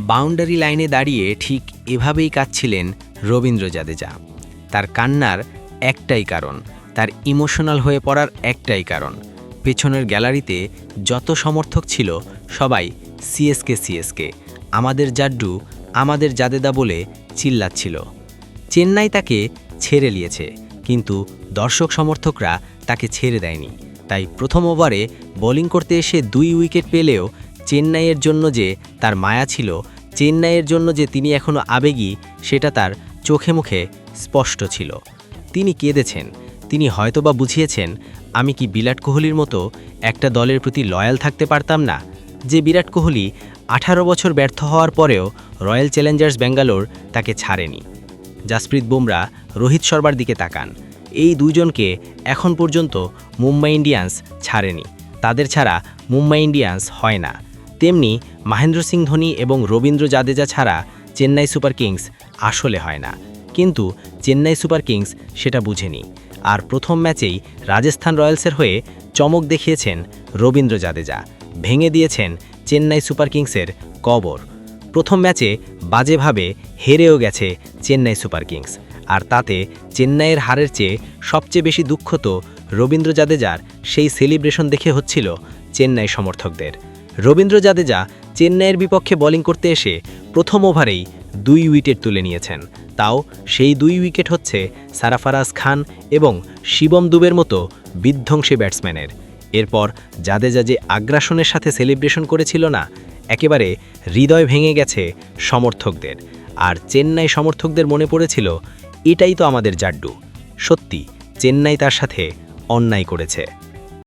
Boundary লাইনে দাঁড়িয়ে ঠিক এভাবেই কাঁদছিলেন রবীন্দ্র জাদেজা। তার কান্নার একটাই কারণ, তার ইমোশনাল হয়ে পড়ার একটাই কারণ, পেছনের গ্যালারিতে যত সমর্থক ছিল সবাই সিএসকে সিএসকে, আমাদের জাড্ডু, আমাদের জাদেদা বলে চিল্লাচ্ছিল। চেন্নাই তাকে ছেড়ে নিয়েছে, কিন্তু দর্শক সমর্থকরা তাকে ছেড়ে দেয়নি। তাই প্রথম ওভারে বোলিং করতে এসে 2 উইকেট পেলেও চেন্নাইয়ের জন্য যে তার মায়া ছিল, চেন্নাইয়ের জন্য যে তিনি এখনও আবেগী, সেটা তার চোখে মুখে স্পষ্ট ছিল। তিনি কেঁদেছেন, তিনি হয়তোবা বুঝিয়েছেন, আমি কি বিরাট কোহলির মতো একটা দলের প্রতি লয়াল থাকতে পারতাম না, যে বিরাট কোহলি 18 বছর ব্যর্থ হওয়ার পরেও রয়্যাল চ্যালেঞ্জার্স ব্যাঙ্গালোর তাকে ছাড়েনি। জাসপ্রীত বুমরা, রোহিত শর্মার দিকে তাকান, এই দুজনকে এখন পর্যন্ত মুম্বাই ইন্ডিয়ান্স ছাড়েনি, তাদের ছাড়া মুম্বাই ইন্ডিয়ান্স হয় না। তেমনি মহেন্দ্র সিং ধোনি এবং রবীন্দ্র জাদেজা ছাড়া চেন্নাই সুপার কিংস আসলে হয় না। কিন্তু চেন্নাই সুপার কিংস সেটা বুঝেনি, আর প্রথম ম্যাচেই রাজস্থান রয়্যালসের হয়ে চমক দেখিয়েছেন রবীন্দ্র জাদেজা, ভেঙে দিয়েছেন চেন্নাই সুপার কিংসের কবর। প্রথম ম্যাচে বাজেভাবে হেরেও গেছে চেন্নাই সুপার কিংস, আর তাতে চেন্নাইয়ের হারের চেয়ে সবচেয়ে বেশি দুঃখ তো রবীন্দ্র জাদেজার সেই সেলিব্রেশন দেখে হচ্ছিল চেন্নাই সমর্থকদের। রবীন্দ্র জাদেজা চেন্নাইয়ের বিপক্ষে বোলিং করতে এসে প্রথম ওভারেই 2 উইকেট তুলে নিয়েছেন, তাও সেই 2 উইকেট হচ্ছে সারাফারাজ খান এবং শিবম দুবের মতো বিধ্বংসী ব্যাটসম্যানের। এরপর জাদেজা যে আগ্রাসনের সাথে সেলিব্রেশন করেছিল না, একেবারে হৃদয় ভেঙে গেছে সমর্থকদের। আর চেন্নাই সমর্থকদের মনে পড়েছিল, এটাই তো আমাদের জাড্ডু। সত্যি চেন্নাই তার সাথে অন্যায় করেছে।